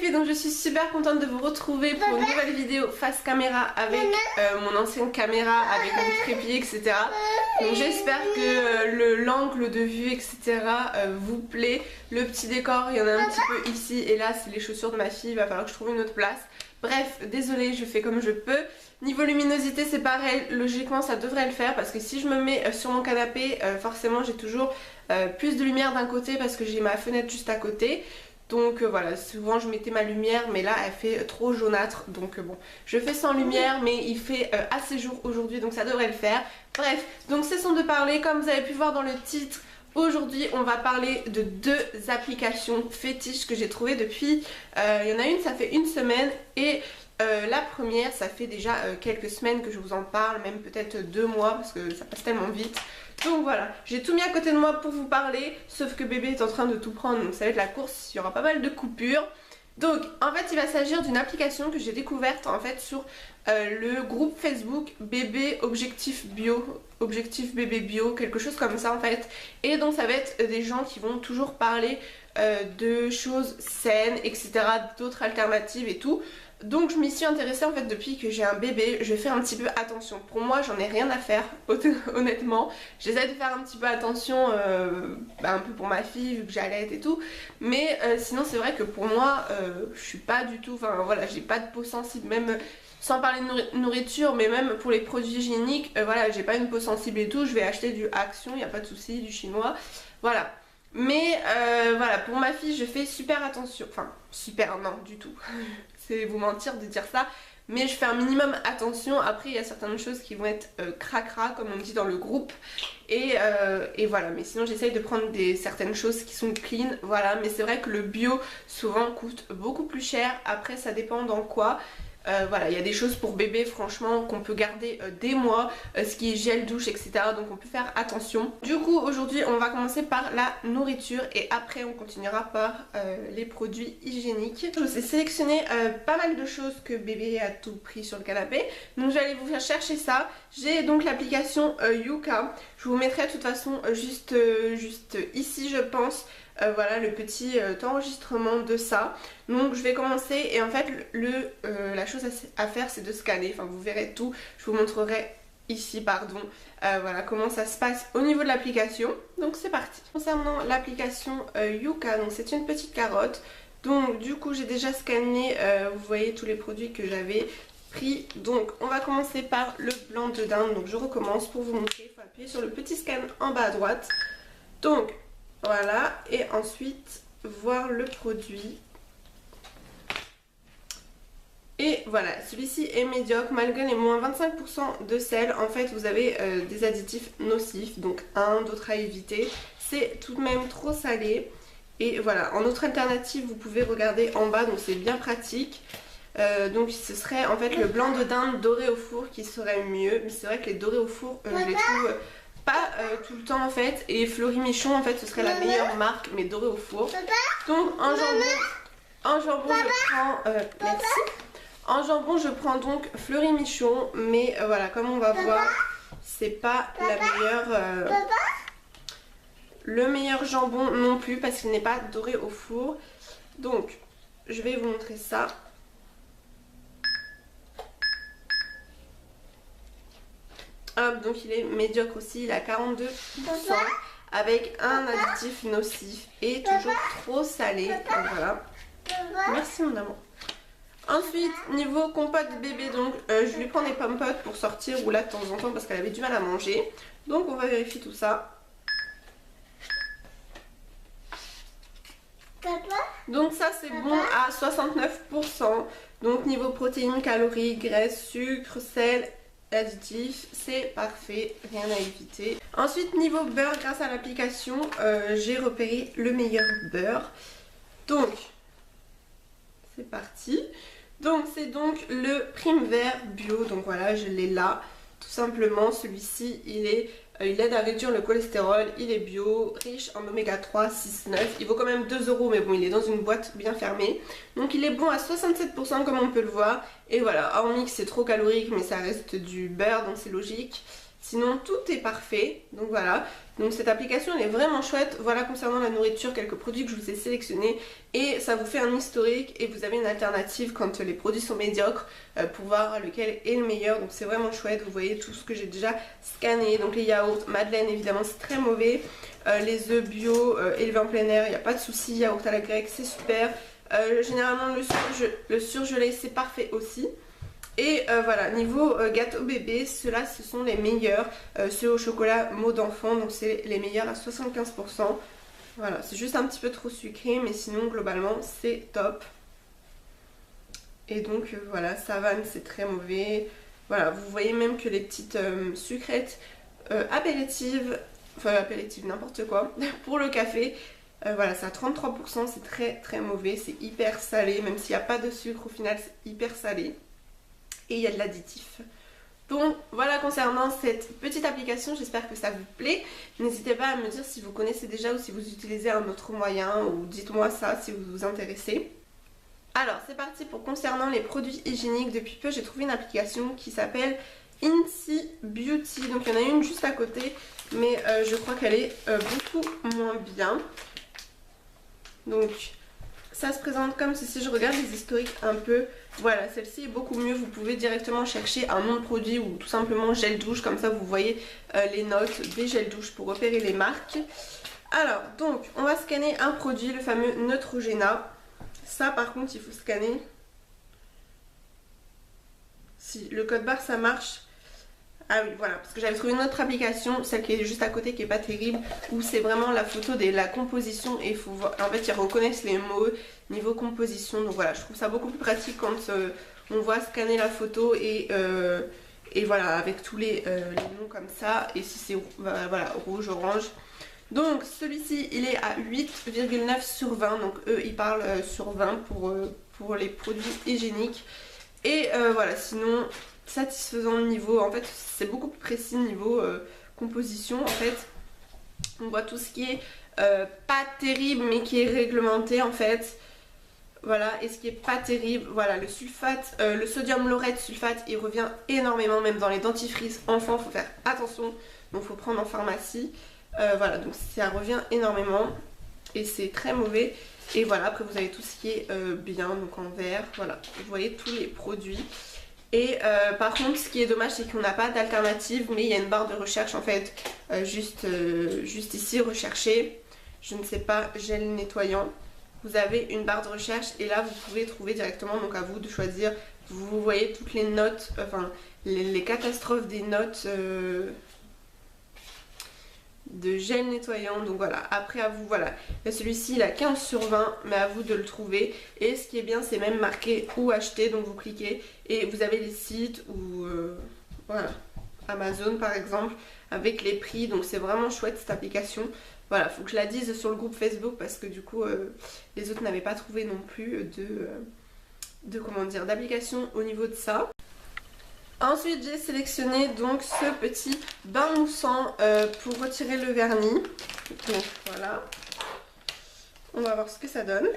filles, donc je suis super contente de vous retrouver pour une nouvelle vidéo face caméra avec mon ancienne caméra, avec mon trépied, etc. Donc j'espère que l'angle de vue, etc. Vous plaît. Le petit décor, il y en a un petit peu ici et là, c'est les chaussures de ma fille, il va falloir que je trouve une autre place. Bref, désolée, je fais comme je peux. Niveau luminosité, c'est pareil, logiquement ça devrait le faire parce que si je me mets sur mon canapé, forcément j'ai toujours plus de lumière d'un côté parce que j'ai ma fenêtre juste à côté. Donc voilà, souvent je mettais ma lumière mais là elle fait trop jaunâtre. Donc bon, je fais sans lumière mais il fait assez jour aujourd'hui donc ça devrait le faire. Bref, donc cessons de parler, comme vous avez pu voir dans le titre. Aujourd'hui on va parler de deux applications fétiches que j'ai trouvées depuis, il y en a une ça fait une semaine et la première ça fait déjà quelques semaines que je vous en parle, même peut-être 2 mois parce que ça passe tellement vite. Donc voilà, j'ai tout mis à côté de moi pour vous parler, sauf que bébé est en train de tout prendre donc ça va être la course, il y aura pas mal de coupures. Donc en fait il va s'agir d'une application que j'ai découverte en fait sur le groupe Facebook bébé objectif bébé bio, quelque chose comme ça en fait. Et donc ça va être des gens qui vont toujours parler de choses saines, etc., d'autres alternatives et tout. Donc je m'y suis intéressée en fait depuis que j'ai un bébé, je fais un petit peu attention. Pour moi j'en ai rien à faire honnêtement. J'essaie de faire un petit peu attention un peu pour ma fille vu que j'allaite et tout. Mais sinon c'est vrai que pour moi je suis pas du tout, enfin voilà, j'ai pas de peau sensible, même sans parler de nourriture, mais même pour les produits hygiéniques, voilà, j'ai pas une peau sensible et tout. Je vais acheter du Action, y a pas de souci, du chinois, voilà. Mais voilà, pour ma fille je fais super attention, enfin super non du tout. C'est vous mentir de dire ça, mais je fais un minimum attention. Après il y a certaines choses qui vont être cracra comme on dit dans le groupe et voilà, mais sinon j'essaye de prendre certaines choses qui sont clean, voilà. Mais c'est vrai que le bio souvent coûte beaucoup plus cher, après ça dépend dans quoi. Voilà, il y a des choses pour bébé franchement qu'on peut garder des mois, ce qui est gel douche, etc. Donc on peut faire attention. Du coup aujourd'hui on va commencer par la nourriture et après on continuera par les produits hygiéniques. Je vous ai sélectionné pas mal de choses que bébé a tout pris sur le canapé. Donc je vais aller vous faire chercher ça. J'ai donc l'application Yuka. Je vous mettrai de toute façon juste ici je pense. Voilà le petit enregistrement de ça. Donc je vais commencer et en fait la chose à faire c'est de scanner, enfin vous verrez tout, je vous montrerai ici pardon, voilà comment ça se passe au niveau de l'application. Donc c'est parti. Concernant l'application Yuka, donc c'est une petite carotte. Donc du coup j'ai déjà scanné, vous voyez tous les produits que j'avais pris. Donc on va commencer par le blanc de dinde, donc je recommence pour vous montrer, il faut appuyer sur le petit scan en bas à droite. Donc voilà, et ensuite voir le produit. Et voilà, celui-ci est médiocre malgré les moins 25% de sel. En fait vous avez des additifs nocifs, donc d'autres à éviter. C'est tout de même trop salé. Et voilà, en autre alternative vous pouvez regarder en bas, donc c'est bien pratique. Donc ce serait en fait le blanc de dinde doré au four qui serait mieux. Mais c'est vrai que les dorés au four je les trouve pas tout le temps en fait, et Fleury Michon en fait ce serait la meilleure marque mais dorée au four. Donc en jambon je prends merci. En jambon je prends donc Fleury Michon, mais voilà comme on va voir c'est pas la meilleure le meilleur jambon non plus parce qu'il n'est pas doré au four. Donc je vais vous montrer ça. Hop, donc il est médiocre aussi, il a 42% avec un additif nocif et toujours trop salé. Donc voilà. Merci mon amour. Ensuite, niveau compote de bébé, donc je lui prends des pommes-potes pour sortir ou là de temps en temps parce qu'elle avait du mal à manger. Donc on va vérifier tout ça. Donc ça c'est bon à 69%. Donc niveau protéines, calories, graisse, sucre, sel, additif, c'est parfait, rien à éviter. Ensuite niveau beurre, grâce à l'application j'ai repéré le meilleur beurre. Donc c'est parti. Donc c'est donc le Prime Vert bio, donc voilà je l'ai là. Tout simplement celui-ci il aide à réduire le cholestérol, il est bio, riche en oméga 3, 6, 9. Il vaut quand même 2 € mais bon il est dans une boîte bien fermée. Donc il est bon à 67% comme on peut le voir. Et voilà, hormis que c'est trop calorique mais ça reste du beurre donc c'est logique. Sinon tout est parfait, donc voilà. Donc cette application elle est vraiment chouette. Voilà concernant la nourriture, quelques produits que je vous ai sélectionnés. Et ça vous fait un historique et vous avez une alternative quand les produits sont médiocres pour voir lequel est le meilleur. Donc c'est vraiment chouette, vous voyez tout ce que j'ai déjà scanné. Donc les yaourts, Madeleine évidemment c'est très mauvais. Les œufs bio élevés en plein air, il n'y a pas de souci. Yaourt à la grecque c'est super. Généralement le surgelé c'est parfait aussi. Et voilà, niveau gâteau bébé, ceux-là ce sont les meilleurs, ceux au chocolat mot d'enfant, donc c'est les meilleurs à 75%. Voilà, c'est juste un petit peu trop sucré, mais sinon globalement c'est top. Et donc voilà, Savane c'est très mauvais. Voilà, vous voyez même que les petites sucrètes apéritives, enfin apéritives n'importe quoi, pour le café, voilà, c'est à 33%, c'est très très mauvais, c'est hyper salé, même s'il n'y a pas de sucre au final c'est hyper salé. Et il y a de l'additif. Donc voilà concernant cette petite application, j'espère que ça vous plaît. N'hésitez pas à me dire si vous connaissez déjà ou si vous utilisez un autre moyen, ou dites-moi ça si vous vous intéressez. Alors c'est parti pour concernant les produits hygiéniques. Depuis peu j'ai trouvé une application qui s'appelle Incy Beauty. Donc il y en a une juste à côté, mais je crois qu'elle est beaucoup moins bien. Donc ça se présente comme ceci, je regarde les historiques un peu. Voilà, celle-ci est beaucoup mieux, vous pouvez directement chercher un nom de produit ou tout simplement gel douche, comme ça vous voyez les notes des gels douche pour repérer les marques. Alors, donc, on va scanner un produit, le fameux Neutrogena. Ça par contre, il faut scanner. Si le code barre ça marche. Ah oui, voilà, parce que j'avais trouvé une autre application, celle qui est juste à côté, qui est pas terrible, où c'est vraiment la photo de la composition et il faut voir, en fait ils reconnaissent les mots niveau composition. Donc voilà, je trouve ça beaucoup plus pratique quand on voit scanner la photo et voilà, avec tous les noms comme ça. Et si c'est voilà, rouge, orange. Donc celui-ci il est à 8,9 sur 20, donc eux ils parlent sur 20 pour les produits hygiéniques. Et voilà, sinon satisfaisant niveau, en fait c'est beaucoup plus précis niveau composition. En fait on voit tout ce qui est pas terrible mais qui est réglementé en fait. Voilà, et ce qui est pas terrible, voilà, le sulfate, le sodium laureth sulfate il revient énormément, même dans les dentifrices enfants, faut faire attention, donc faut prendre en pharmacie. Voilà, donc ça revient énormément et c'est très mauvais. Et voilà, après vous avez tout ce qui est bien, donc en vert, voilà, vous voyez tous les produits. Et par contre ce qui est dommage c'est qu'on n'a pas d'alternative, mais il y a une barre de recherche en fait, juste ici, rechercher, je ne sais pas, gel nettoyant. Vous avez une barre de recherche et là vous pouvez trouver directement, donc à vous de choisir. Vous voyez toutes les notes, enfin les catastrophes des notes de gel nettoyant. Donc voilà, après à vous, voilà, celui-ci il a 15 sur 20, mais à vous de le trouver. Et ce qui est bien c'est même marqué où acheter, donc vous cliquez et vous avez les sites ou voilà, Amazon par exemple, avec les prix. Donc c'est vraiment chouette cette application. Voilà, faut que je la dise sur le groupe Facebook parce que du coup les autres n'avaient pas trouvé non plus comment dire, d'application au niveau de ça. Ensuite j'ai sélectionné donc ce petit bain moussant pour retirer le vernis. Donc voilà, on va voir ce que ça donne.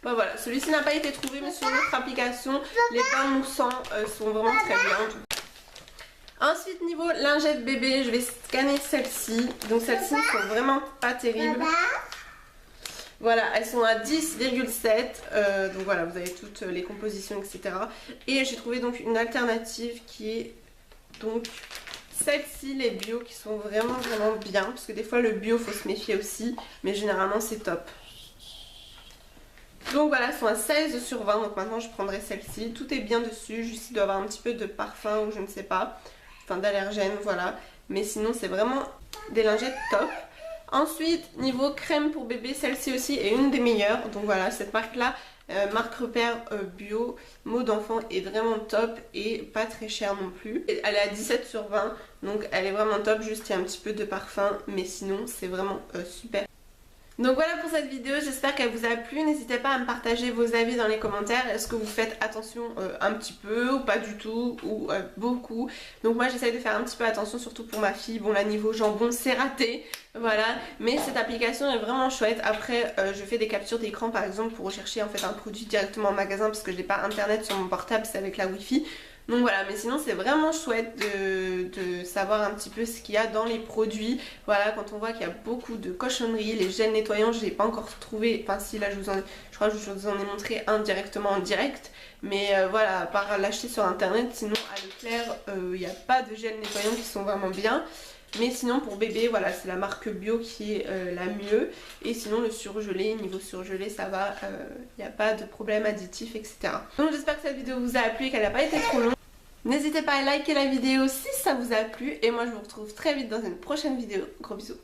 Bah voilà, celui-ci n'a pas été trouvé, mais sur notre application, les bains moussants sont vraiment très bien. Ensuite, niveau lingette bébé, je vais scanner celle-ci. Donc celles-ci ne sont vraiment pas terribles. Voilà, elles sont à 10,7. Donc voilà, vous avez toutes les compositions, etc. Et j'ai trouvé donc une alternative qui est donc celle-ci, les bio, qui sont vraiment bien. Parce que des fois le bio, faut se méfier aussi. Mais généralement c'est top. Donc voilà, elles sont à 16 sur 20, donc maintenant je prendrai celle-ci. Tout est bien dessus, juste il doit y avoir un petit peu de parfum ou je ne sais pas, enfin d'allergène, voilà. Mais sinon c'est vraiment des lingettes top. Ensuite, niveau crème pour bébé, celle-ci aussi est une des meilleures. Donc voilà, cette marque-là, marque repère bio, mot d'enfant, est vraiment top et pas très chère non plus. Elle est à 17 sur 20, donc elle est vraiment top, juste il y a un petit peu de parfum, mais sinon c'est vraiment super. Donc voilà pour cette vidéo, j'espère qu'elle vous a plu. N'hésitez pas à me partager vos avis dans les commentaires. Est-ce que vous faites attention un petit peu ou pas du tout ou beaucoup? Donc moi j'essaye de faire un petit peu attention, surtout pour ma fille. Bon là niveau jambon c'est raté, voilà. Mais cette application est vraiment chouette. Après je fais des captures d'écran par exemple pour rechercher en fait un produit directement en magasin parce que je n'ai pas internet sur mon portable, c'est avec la wifi. Donc voilà, mais sinon c'est vraiment chouette de savoir un petit peu ce qu'il y a dans les produits. Voilà, quand on voit qu'il y a beaucoup de cochonneries, les gels nettoyants je n'ai pas encore trouvé, enfin si là je crois que je vous en ai montré un directement en direct. Mais voilà, à part l'acheter sur internet, sinon à Leclerc il n'y a pas de gels nettoyants qui sont vraiment bien. Mais sinon pour bébé, voilà, c'est la marque bio qui est la mieux. Et sinon le surgelé, niveau surgelé ça va, il n'y a pas de problème additif, etc. Donc j'espère que cette vidéo vous a plu et qu'elle n'a pas été trop longue. N'hésitez pas à liker la vidéo si ça vous a plu. Et moi je vous retrouve très vite dans une prochaine vidéo. Gros bisous.